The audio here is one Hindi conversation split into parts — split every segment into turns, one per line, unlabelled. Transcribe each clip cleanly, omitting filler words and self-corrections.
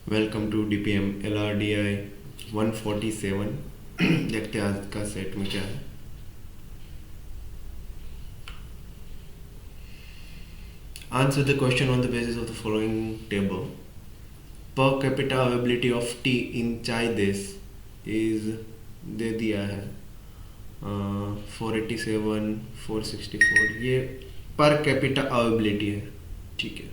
Welcome to DPM LRDI 147। देखते हैं आज का सेट में क्या है। Answer the question on the basis of the following table. Per capita availability of tea in चाय देश इज दे दिया है 487 464। ये पर कैपिटा अवेबिलिटी है, ठीक है।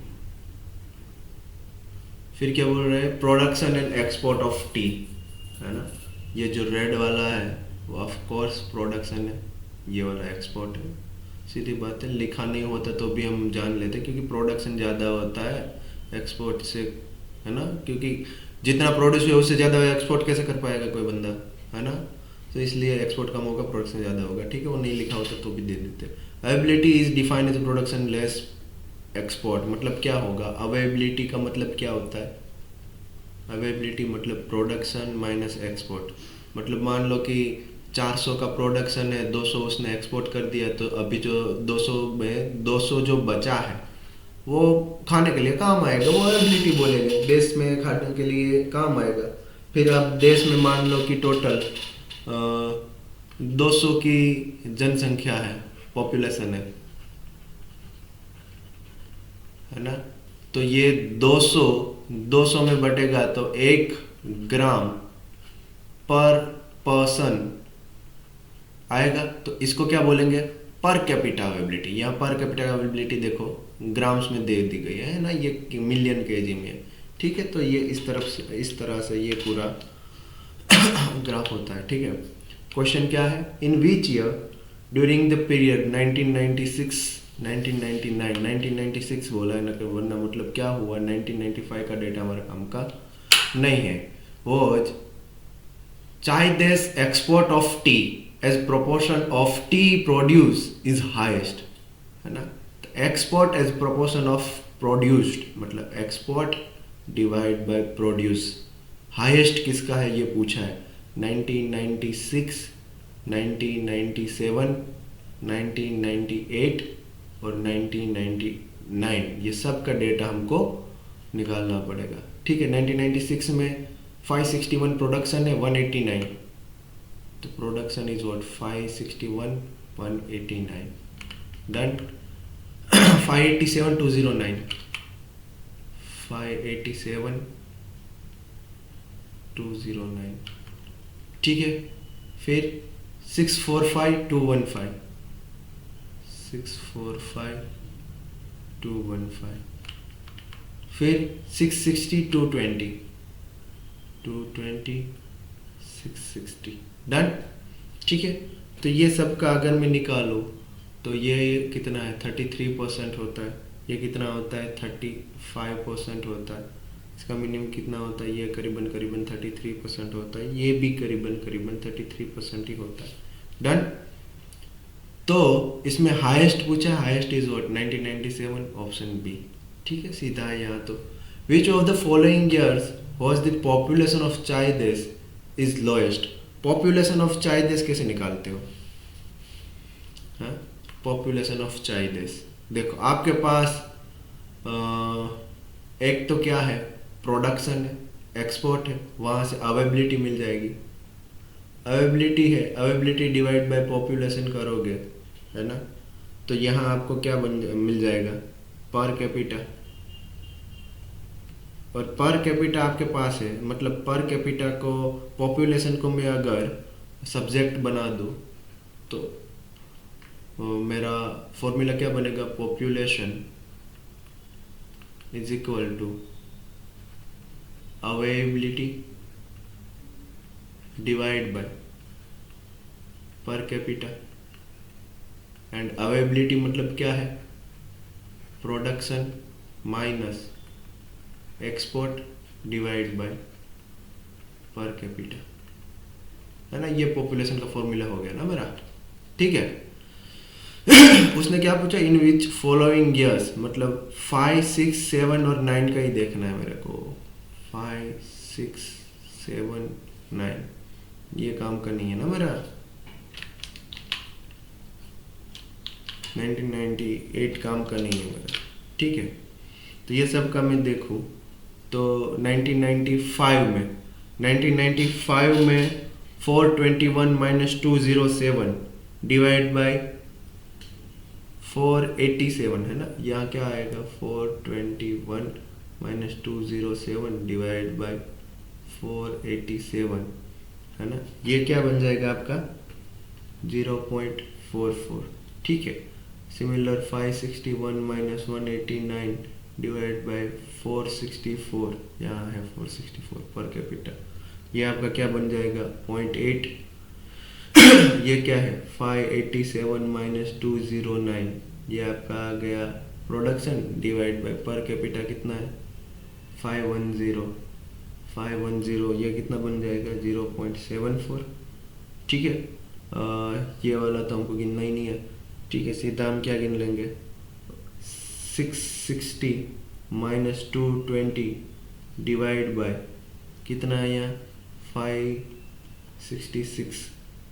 फिर क्या बोल रहे हैं, production and export of T, है ना। ये जो रेड वाला है वो ऑफ कोर्स प्रोडक्शन है, ये वाला एक्सपोर्ट है। सीधी बात है, लिखा नहीं होता तो भी हम जान लेते क्योंकि प्रोडक्शन ज़्यादा होता है एक्सपोर्ट से, है ना। क्योंकि जितना प्रोड्यूस हुआ उससे ज़्यादा एक्सपोर्ट कैसे कर पाएगा कोई बंदा, है ना। तो इसलिए एक्सपोर्ट कम होगा, प्रोडक्शन ज़्यादा होगा, ठीक है। वो नहीं लिखा होता तो भी दे देते। Availability is defined as production less export. मतलब क्या होगा, अवेबिलिटी का मतलब क्या होता है। अवेबिलिटी मतलब प्रोडक्शन माइनस एक्सपोर्ट। मतलब मान लो कि 400 का प्रोडक्शन है, 200 उसने एक्सपोर्ट कर दिया, तो अभी जो 200 में 200 जो बचा है वो खाने के लिए काम आएगा, वो अवेबिलिटी बोलेंगे, देश में खाने के लिए काम आएगा। फिर अब देश में मान लो कि टोटल 200 की जनसंख्या है, पॉपुलेशन है ना। तो ये 200 में बटेगा तो 1 ग्राम पर पर्सन आएगा। तो इसको क्या बोलेंगे, पर कैपिटा अवेबिलिटी। यहाँ पर कैपिटा अवेबिलिटी देखो ग्राम्स में दे दी गई है ना, ये मिलियन केजी में है, ठीक है। तो ये इस तरह से ये पूरा ग्राफ होता है, ठीक है। क्वेश्चन क्या है, in which year during the period 1996 1999 1996 बोला है ना, वरना मतलब क्या हुआ 1995 का डेटा हमारे काम का नहीं है। वॉज चाय देश export of tea as proportion of tea produce is highest, है ना। Export as proportion of produced, मतलब export divide by produce. Highest किसका है ये पूछा है, 1996 1997 1998 और 1999, ये सब का डेटा हमको निकालना पड़ेगा, ठीक है। 1996 में 561 प्रोडक्शन है, 189, तो प्रोडक्शन इज व्हाट 561 189 डन। 587 209 587 209, ठीक है। फिर 645 215 645 215, फिर 660 220 220 660 डन, ठीक है। तो ये सब का अगर मैं निकालूँ तो ये कितना है 33% होता है, ये कितना होता है 35% होता है, इसका मिनिमम कितना होता है, ये करीबन 33% होता है, ये भी करीबन 33% ही होता है, डन। तो इसमें हाईएस्ट पूछा, highest is what 1997, option B, ठीक है, सीधा है यहाँ। तो which of the following years was the population of chai देश is lowest. Population of chai देश कैसे निकालते हो, हाँ। पॉपुलेशन ऑफ चाय देश देखो आपके पास एक तो क्या है, प्रोडक्शन है, एक्सपोर्ट है, वहाँ से अवेबिलिटी मिल जाएगी। अवेबिलिटी है, अवेबिलिटी डिवाइड बाय पॉपुलेशन करोगे, है ना। तो यहाँ आपको क्या मिल जाएगा, पर कैपिटा। और पर कैपिटा आपके पास है, मतलब पर कैपिटा को पॉपुलेशन को मैं अगर सब्जेक्ट बना दूँ तो मेरा फॉर्मूला क्या बनेगा, population is equal to availability divide by per capita. And availability मतलब क्या है, production minus export divide by per capita, है ना। ये पॉपुलेशन का फॉर्मूला हो गया ना मेरा, ठीक है। उसने क्या पूछा, इन विच फॉलोइंग ईयर्स, मतलब 5 6 7 और 9 का ही देखना है मेरे को। 5 6 7 9 ये काम का नहीं है ना मेरा। 1998 काम का नहीं है मेरा, ठीक है। तो ये सब का मैं देखूँ तो 1995 में 421 माइनस 207 डिवाइड बाय 487 है ना, यहाँ क्या आएगा 421 माइनस 207 डिवाइड बाय 487 है ना, ये क्या बन जाएगा आपका 0.44। ठीक है। सिमिलर 561 माइनस 189 डिवाइड बाय 464, यहाँ है 464 पर कैपिटा, ये आपका क्या बन जाएगा 0.8। ये क्या है 587 माइनस 209, ये आपका आ गया production divide by per capita कितना है 510, ये कितना बन जाएगा 0.74। ठीक है। ये वाला तो हमको गिनना ही नहीं है। ठीक है, सीधा हम क्या गिन लेंगे 660 माइनस 220 डिवाइड बाय कितना है यहाँ 566,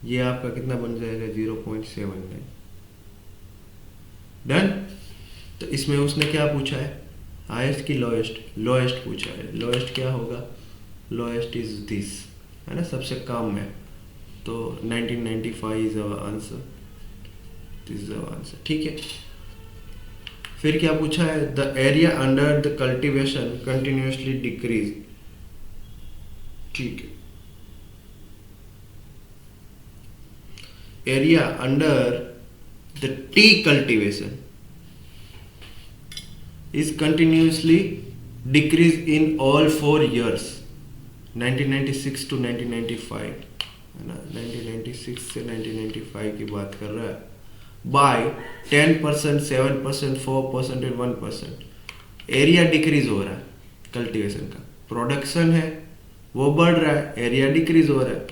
ये आपका कितना बन जाएगा 0.79। डन। तो इसमें उसने क्या पूछा है हाईएस्ट की लोएस्ट पूछा है। लोएस्ट क्या होगा, लोएस्ट इज दिस है ना, सबसे कम है, तो 1995 is our answer, this is our answer. ठीक है। फिर क्या पूछा है the area under the cultivation continuously decrease. ठीक है, area under the tea cultivation is continuously decrease in all 4 years 1996 to 1995 है ना, 1996 से 1995 की बात कर रहा है, बाय 10%, 7%, 4% एंड 1%। एरिया डिक्रीज हो रहा है कल्टीवेशन का, प्रोडक्शन है वो बढ़ रहा है, एरिया डिक्रीज हो रहा है।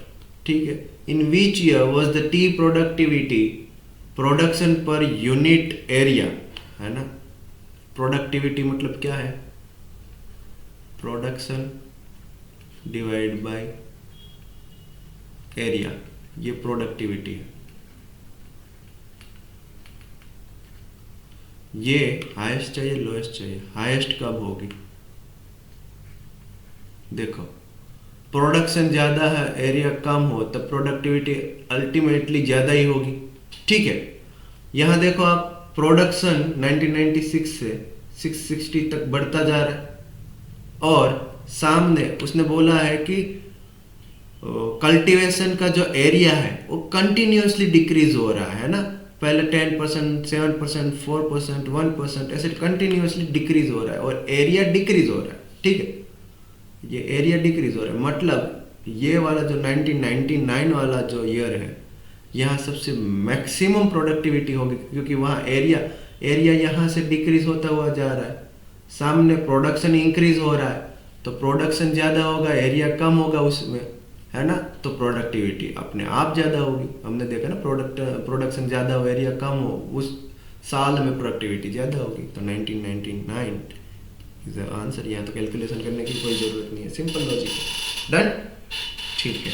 ठीक है। In which year was the tea productivity, production per unit area है ना, प्रोडक्टिविटी मतलब क्या है प्रोडक्शन डिवाइड बाय एरिया, ये प्रोडक्टिविटी है। ये हाईएस्ट चाहिए लोएस्ट चाहिए, हाईएस्ट कब होगी देखो, प्रोडक्शन ज्यादा है एरिया कम हो तब प्रोडक्टिविटी अल्टीमेटली ज्यादा ही होगी। ठीक है। यहां देखो आप प्रोडक्शन 1996 से 660 तक बढ़ता जा रहा है, और सामने उसने बोला है कि कल्टीवेशन का जो एरिया है वो कंटिन्यूसली डिक्रीज हो रहा है ना, पहले 10%, 7%, 4%, 1% ऐसे कंटिन्यूसली डिक्रीज हो रहा है, और एरिया डिक्रीज हो रहा है। ठीक है, ये एरिया डिक्रीज हो रहा है, मतलब ये वाला जो 1999 वाला जो ईयर है यहाँ सबसे मैक्सिमम प्रोडक्टिविटी होगी, क्योंकि वहाँ एरिया यहाँ से डिक्रीज होता हुआ जा रहा है, सामने प्रोडक्शन इंक्रीज हो रहा है, तो प्रोडक्शन ज़्यादा होगा एरिया कम होगा उसमें है ना, तो प्रोडक्टिविटी अपने आप ज़्यादा होगी। हमने देखा ना प्रोडक्शन ज़्यादा हो एरिया कम हो, उस साल में प्रोडक्टिविटी ज़्यादा होगी, तो 1999 इज द आंसर। यहाँ तो कैलकुलेशन करने की कोई ज़रूरत नहीं है, सिंपल लॉजिक है। डन। ठीक है।